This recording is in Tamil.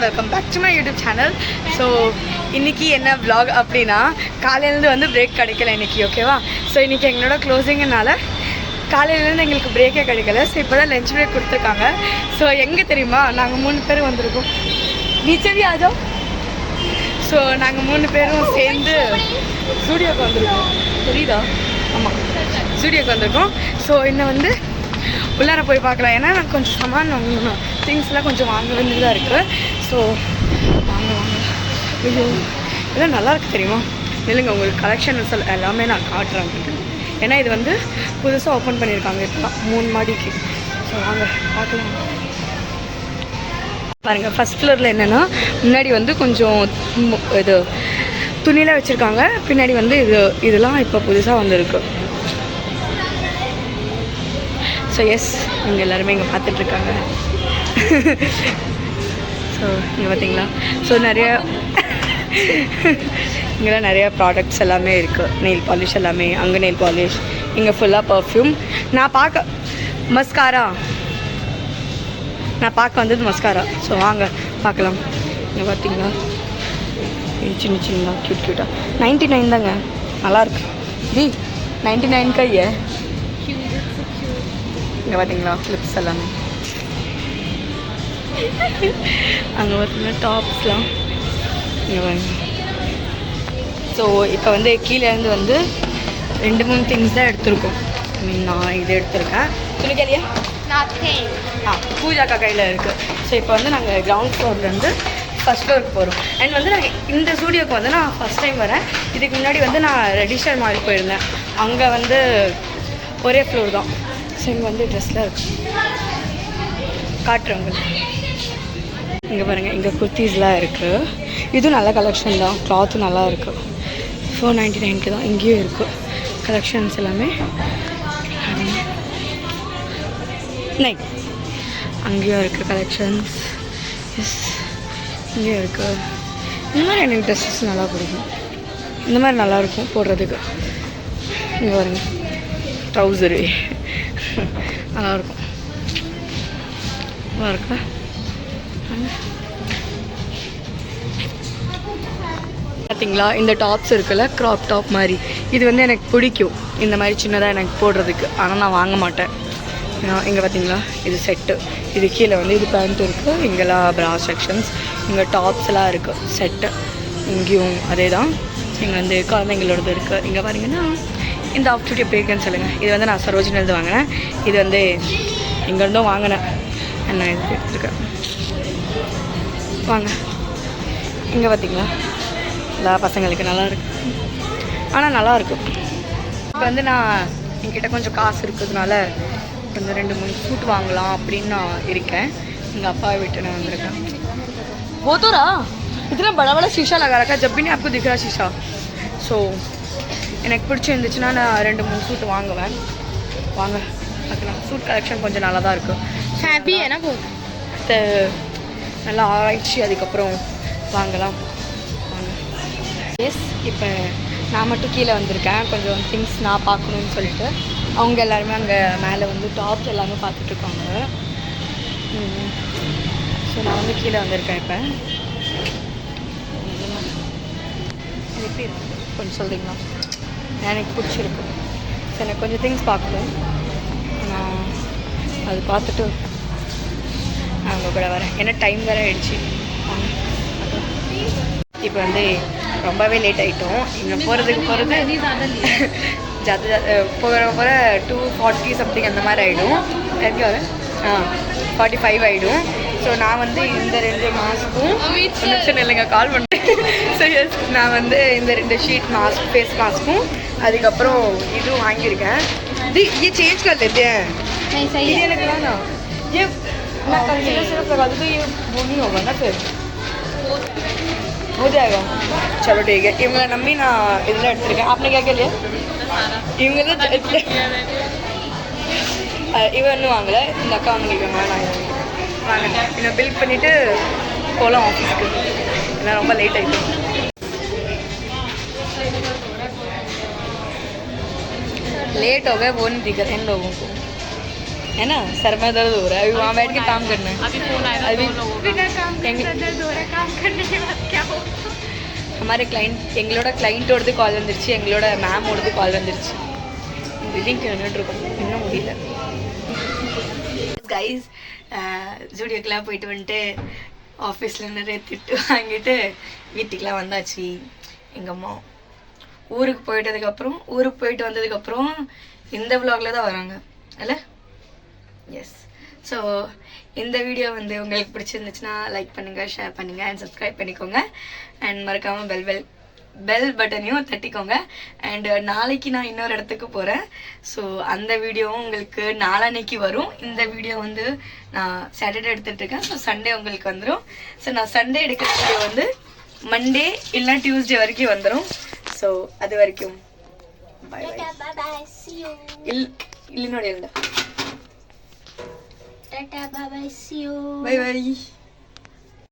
Welcome back to my YouTube channel. So இன்றைக்கி என்ன vlog அப்படின்னா, காலையிலேருந்து வந்து பிரேக் கிடைக்கல இன்றைக்கி, ஓகேவா? ஸோ இன்றைக்கி எங்களோட க்ளோசிங்னால காலையிலேருந்து எங்களுக்கு பிரேக்கே கிடைக்கல. ஸோ இப்போ தான் லஞ்ச் பிரேக் கொடுத்துருக்காங்க. ஸோ எங்கே தெரியுமா, நாங்கள் 3 பேர் வந்திருக்கோம். நீச்சவி ஆஜோ. ஸோ நாங்கள் 3 பேரும் சேர்ந்து ஸ்டூடியோக்கு வந்திருக்கோம். தெரியுதா? ஆமாம், ஸ்டூடியோக்கு வந்திருக்கோம். ஸோ இன்னும் வந்து உள்ளார போய் பார்க்கலாம். ஏன்னா நான் கொஞ்சம் சாமான் வாங்கணும், திங்ஸ்லாம் கொஞ்சம் வாங்க வேண்டியதாக தான் இருக்குது. ஸோ வாங்க ஐயோ இதெல்லாம் நல்லா இருக்குது தெரியுமா? இல்லைங்க, உங்களுக்கு கலெக்ஷன்ஸ் எல்லாமே நான் காட்டுறேன். ஏன்னா இது வந்து புதுசாக ஓப்பன் பண்ணியிருக்காங்க இப்போ 3 மாடிக்கு. ஸோ வாங்க பார்க்கலாம். பாருங்கள், ஃபஸ்ட் ஃப்ளோரில் என்னென்னா, முன்னாடி வந்து கொஞ்சம் இது துணியெலாம் வச்சுருக்காங்க. பின்னாடி வந்து இதெல்லாம் இப்போ புதுசாக வந்துருக்கு. ஸோ எஸ், இங்கே எல்லாருமே இங்கே பார்த்துட்ருக்காங்க. ஸோ இங்கே பார்த்தீங்களா? ஸோ இங்கெல்லாம் நிறையா ப்ராடக்ட்ஸ் எல்லாமே இருக்குது. நெயில் பாலிஷ் எல்லாமே, அங்கே நெயில் பாலிஷ், இங்கே ஃபுல்லாக பர்ஃப்யூம். நான் பார்க்க வந்தது மஸ்காரா. ஸோ வாங்க பார்க்கலாம். இங்கே பார்த்தீங்களா, சின்ன சின்ன க்யூட்டாக 99 தாங்க, நல்லாயிருக்கு. 99 கையே. இங்கே பார்த்தீங்களா கிளிப்ஸ் எல்லாமே. அங்கே பார்த்தீங்கன்னா டாப்ஸ்லாம் இங்கே பாருங்க. ஸோ இப்போ வந்து கீழேருந்து வந்து 2-3 திங்ஸ் தான் எடுத்திருக்கோம். நான் இது எடுத்திருக்கேன். துணிக்கு இல்லையா? பூஜாக்கா கையில் இருக்குது. ஸோ இப்போ வந்து நாங்கள் கிரவுண்ட் ஃப்ளோர்லேருந்து ஃபஸ்ட் ஃப்ளோருக்கு போகிறோம். அண்ட் வந்து நான் இந்த ஸ்டூடியோக்கு வந்து நான் ஃபஸ்ட் டைம் வரேன். இதுக்கு முன்னாடி வந்து நான் ரெடிஷன் மால் போயிருந்தேன். அங்கே வந்து ஒரே ஃப்ளோர் தான். ஸோ இங்கே வந்து ட்ரெஸ்லாம் இருக்குது, காட்டுறவங்க. இங்கே பாருங்கள், இங்கே குர்த்திஸ்லாம் இருக்குது. இதுவும் நல்ல கலெக்ஷன் தான், கிளாத்தும் நல்லா இருக்குது. 499 தான். இங்கேயும் இருக்குது கலெக்ஷன்ஸ் எல்லாமே. அங்கேயும் இருக்குது கலெக்ஷன்ஸ். எஸ், இங்கேயும் இருக்குது. இந்த மாதிரி எனக்கு ட்ரெஸ்ஸஸ் நல்லா பிடிக்கும். இந்த மாதிரி நல்லாயிருக்கும் போடுறதுக்கு. இங்கே பாருங்க, ட்ரௌசரு நல்லாயிருக்கும். நல்லா இருக்கா? பார்த்தீங்களா, இந்த டாப்ஸ் இருக்குல்ல, க்ராப் டாப் மாதிரி. இது வந்து எனக்கு பிடிக்கும், இந்த மாதிரி சின்னதாக எனக்கு போடுறதுக்கு. ஆனால் நான் வாங்க மாட்டேன். இங்கே பார்த்தீங்களா, இது செட்டு. இது கீழே வந்து இது பேண்ட் இருக்குது. இங்கெல்லாம் ப்ரா செக்ஷன்ஸ், இங்கே டாப்ஸ் எல்லாம் இருக்குது செட்டு. இங்கேயும் அதே தான். இங்கே வந்து குழந்தைங்களோடது இருக்குது. இங்கே பாருங்கன்னா, இந்த ஆப்ஷூட் எப்படி இருக்குன்னு சொல்லுங்கள். இது வந்து நான் சரோஜினிலேருந்து வாங்கினேன். இது வந்து எங்கேருந்தும் வாங்கினேன். என்ன இது எடுத்துருக்கேன். வாங்க, இங்கே பார்த்தீங்களா, எல்லா பசங்களுக்கு நல்லாயிருக்கு. ஆனால் நல்லாயிருக்கும். இப்போ வந்து நான் என்கிட்ட கொஞ்சம் காசு இருக்கிறதுனால கொஞ்சம் 2-3 சூட் வாங்கலாம் அப்படின்னு நான் இருக்கேன். எங்கள் அப்பாவை விட்டு நான் வந்திருக்கேன். போதோரா इतना बड़ा बड़ा शीशा लगा रखा है, जब भी नहीं आपको दिख रहा शीशा. ஸோ எனக்கு பிடிச்சிருந்துச்சுன்னா நான் 2-3 சூட் வாங்குவேன். வாங்க பார்க்கலாம். சூட் கலெக்ஷன் கொஞ்சம் நல்லா தான் இருக்கும். ஹாப்பி எனக்கு நல்லா ஆராய்ச்சி அதுக்கப்புறம் வாங்கலாம். வாங்க. எஸ், இப்போ நான் மட்டும் கீழே வந்திருக்கேன். கொஞ்சம் திங்ஸ் நான் பார்க்கணுன்னு சொல்லிட்டு. அவங்க எல்லாருமே அங்கே மேலே வந்து டாப்ஸ் எல்லாமே பார்த்துட்ருக்காங்க. ஸோ நான் வந்து கீழே வந்திருக்கேன். இப்போ எப்படி இருக்கு கொஞ்சம் சொல்கிறீங்களா? எனக்கு பிடிச்சிருக்கு. ஸோ எனக்கு கொஞ்சம் திங்ஸ் பார்க்கணும். நான் அது பார்த்துட்டு நான் உங்கள் கூட வரேன். ஏன்னா டைம் வேறு ஆகிடுச்சு. இப்போ வந்து ரொம்பவே லேட் ஆகிட்டோம். இன்னும் போகிறதுக்கு போகிற 2:40 சம்திங் அந்த மாதிரி ஆகிடும். எப்படி வர 45 ஆகிடும். ஸோ நான் வந்து இந்த 2 மாஸ்க்கும் நிமிஷம் இல்லைங்க கால் பண்ணுறேன். ஸோ எஸ், நான் வந்து இந்த 2 ஷீட் மாஸ்க், ஃபேஸ் மாஸ்க்கும் அதுக்கப்புறம் இதுவும் வாங்கியிருக்கேன். ये चेंज कर लेते हैं. ये लग रहा ना, ये ना कंसीलर सिर्फ लगा दो तो ये वो नहीं होगा ना, फिर हो जाएगा. चलो ठीक है. इवंगा नम्मी ना इधर எடுத்துருக்கேன். आपने क्या क्या लिया? இவங்க இவன் இன்னும் வாங்கலை. இந்த அக்கா வாங்கிருக்காங்க. நான் வாங்க இன்னும் பில் பண்ணிவிட்டு போகலாம் ஆஃபீஸ்க்கு. ஏன்னா ரொம்ப லேட் ஆகிடும். लेट हो गए वो नहीं दिख रहे इन लोगों को. है ना सर में दर्द हो रहा है, अभी वहाँ बैठ के काम करना है। अभी फोन आएगा, अभी बिना काम दर्द हो रहा है, काम करने के बाद क्या हो? हमारे क्लाइंट எங்களோட கிளைண்ட்டோடது கால் வந்துருச்சு, எங்களோட மேமோடது கால் வந்துருச்சு. பில்டிங் நின்றுட்டுருக்கோம், இன்னும் முடியல. கைஸ் ஜூடியோக்கெலாம் போயிட்டு வந்துட்டு ஆஃபீஸில் நிறைய திட்டு வாங்கிட்டு வீட்டுக்கெலாம் வந்தாச்சு. எங்கள் அம்மா ஊருக்கு போயிட்டு வந்ததுக்கப்புறம் இந்த விலாகில் தான் வராங்க அல்ல. எஸ். ஸோ இந்த வீடியோ வந்து உங்களுக்கு பிடிச்சிருந்துச்சுன்னா லைக் பண்ணுங்கள், ஷேர் பண்ணுங்கள் அண்ட் சப்ஸ்கிரைப் பண்ணிக்கோங்க. அண்ட் மறக்காமல் பெல் பட்டனையும் தட்டிக்கோங்க. அண்டு நாளைக்கு நான் இன்னொரு இடத்துக்கு போகிறேன். ஸோ அந்த வீடியோவும் உங்களுக்கு நாளான்னைக்கு வரும். இந்த வீடியோ வந்து நான் சாட்டர்டே எடுத்துகிட்ருக்கேன். ஸோ சண்டே உங்களுக்கு வந்துடும். ஸோ நான் சண்டே எடுக்கிற வீடியோ வந்து மண்டே இல்லைனா டியூஸ்டே வரைக்கும் வந்துடும். ஸோ அது வரைக்கும் பை பை. இல்லைனோட இருந்தா bye bye, see you. Bye bye.